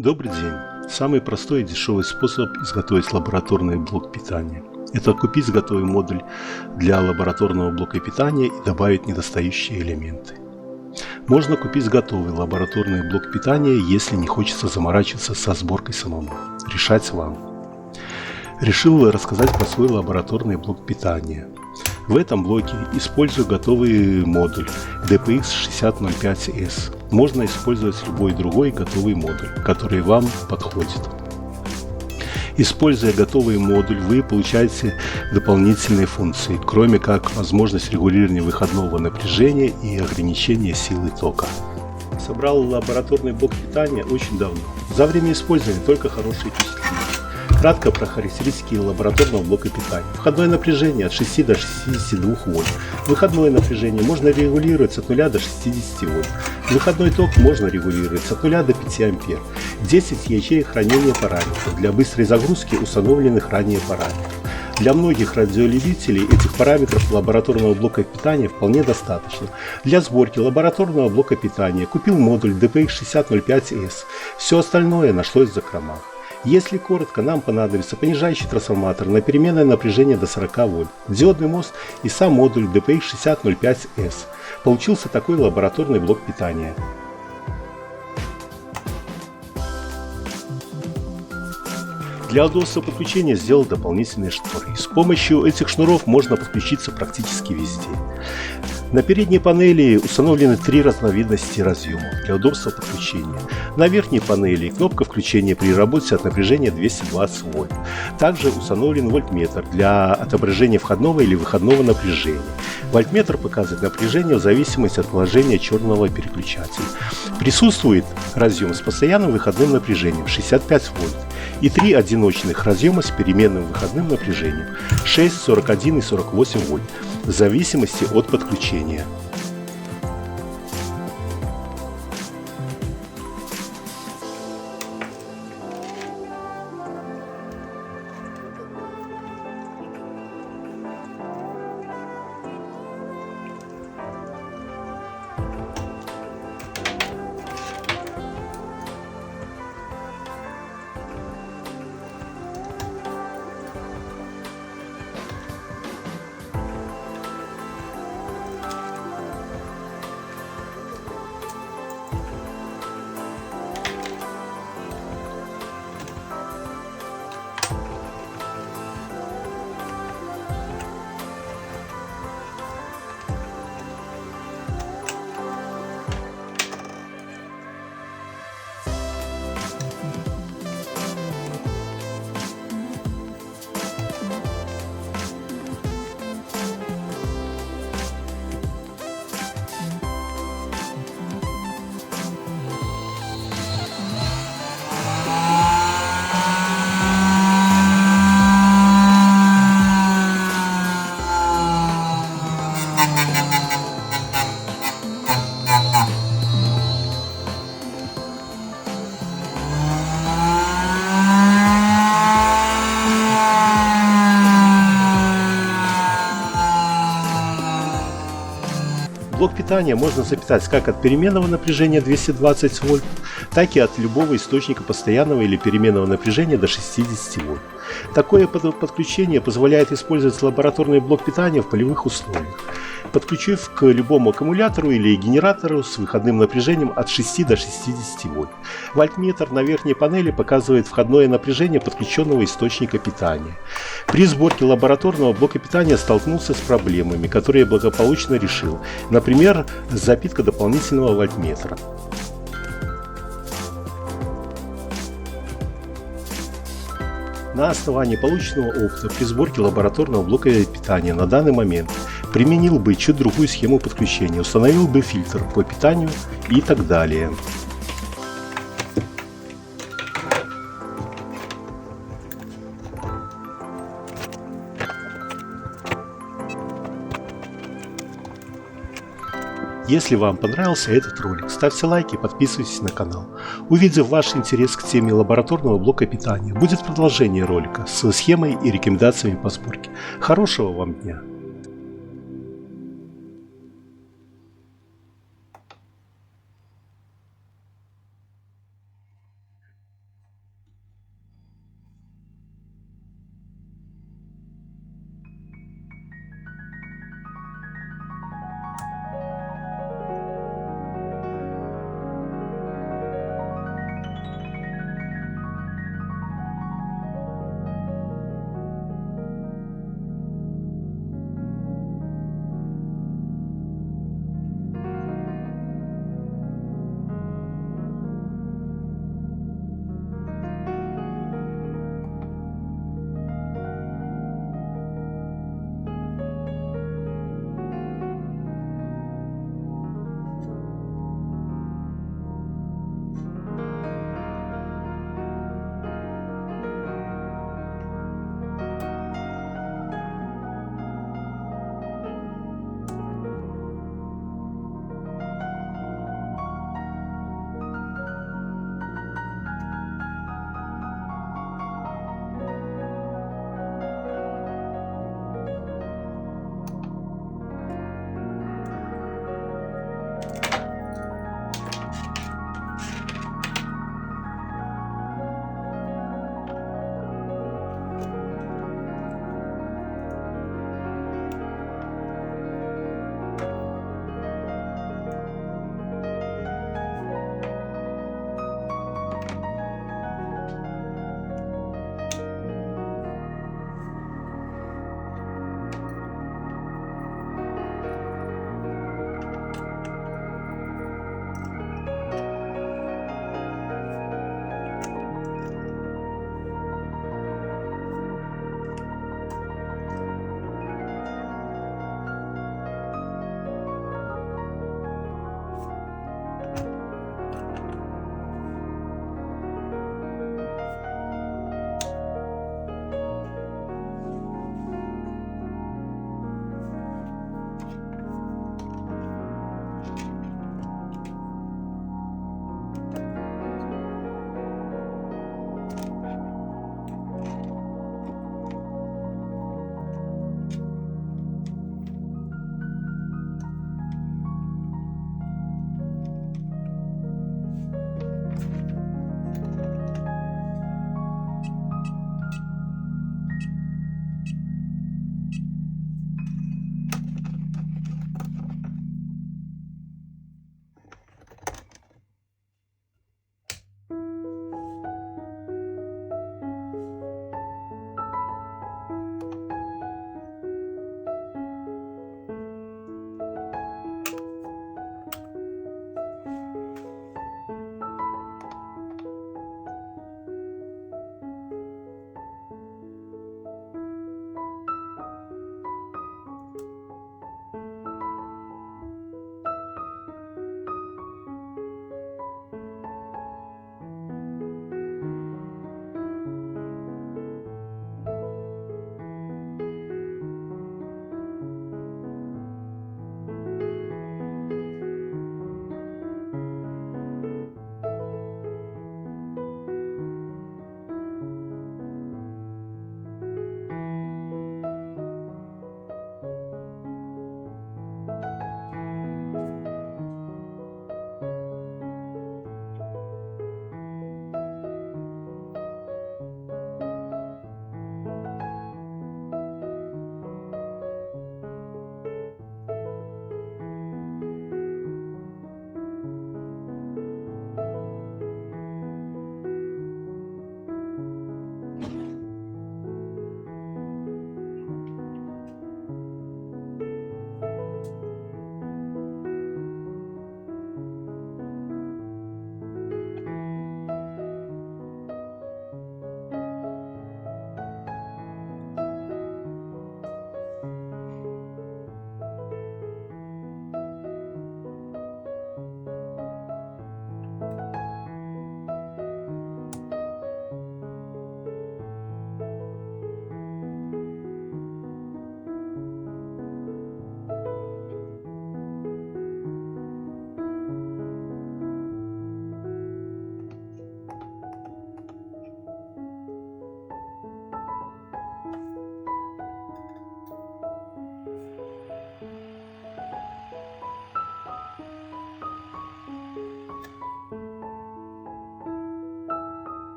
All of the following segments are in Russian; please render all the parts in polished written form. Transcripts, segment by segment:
Добрый день! Самый простой и дешевый способ изготовить лабораторный блок питания – это купить готовый модуль для лабораторного блока питания и добавить недостающие элементы. Можно купить готовый лабораторный блок питания, если не хочется заморачиваться со сборкой самому. Решать вам. Решил рассказать про свой лабораторный блок питания. В этом блоке использую готовый модуль DPX6005S. Можно использовать любой другой готовый модуль, который вам подходит. Используя готовый модуль, вы получаете дополнительные функции, кроме как возможность регулирования выходного напряжения и ограничения силы тока. Собрал лабораторный блок питания очень давно. За время использования только хорошие впечатления. Кратко про характеристики лабораторного блока питания. Входное напряжение от 6 до 62 вольт. Выходное напряжение можно регулировать от 0 до 60 вольт. Выходной ток можно регулировать от 0 до 5 ампер. 10 ячеек хранения параметров. Для быстрой загрузки установленных ранее параметров. Для многих радиолюбителей этих параметров лабораторного блока питания вполне достаточно. Для сборки лабораторного блока питания купил модуль DPX6005S. Все остальное нашлось в закромах. Если коротко, нам понадобится понижающий трансформатор на переменное напряжение до 40 вольт, диодный мост и сам модуль DPX6005S. Получился такой лабораторный блок питания. Для удобства подключения сделал дополнительные шнуры. С помощью этих шнуров можно подключиться практически везде. На передней панели установлены 3 разновидности разъемов для удобства подключения. На верхней панели кнопка включения при работе от напряжения 220 вольт. Также установлен вольтметр для отображения входного или выходного напряжения. Вольтметр показывает напряжение в зависимости от положения черного переключателя. Присутствует разъем с постоянным выходным напряжением 65 вольт и 3 одиночных разъема с переменным выходным напряжением 6, 41 и 48 вольт в зависимости от подключения. Блок питания можно запитать как от переменного напряжения 220 вольт, так и от любого источника постоянного или переменного напряжения до 60 вольт. Такое подключение позволяет использовать лабораторный блок питания в полевых условиях, подключив к любому аккумулятору или генератору с выходным напряжением от 6 до 60 вольт. Вольтметр на верхней панели показывает входное напряжение подключенного источника питания. При сборке лабораторного блока питания столкнулся с проблемами, которые я благополучно решил. Например, запитка дополнительного вольтметра. На основании полученного опыта при сборке лабораторного блока питания на данный момент применил бы чуть другую схему подключения, установил бы фильтр по питанию и так далее. Если вам понравился этот ролик, ставьте лайки и подписывайтесь на канал. Увидев ваш интерес к теме лабораторного блока питания, будет продолжение ролика с схемой и рекомендациями по сборке. Хорошего вам дня!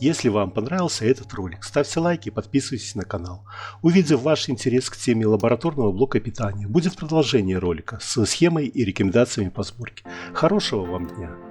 Если вам понравился этот ролик, ставьте лайки и подписывайтесь на канал. Увидев ваш интерес к теме лабораторного блока питания, будет продолжение ролика с схемой и рекомендациями по сборке. Хорошего вам дня!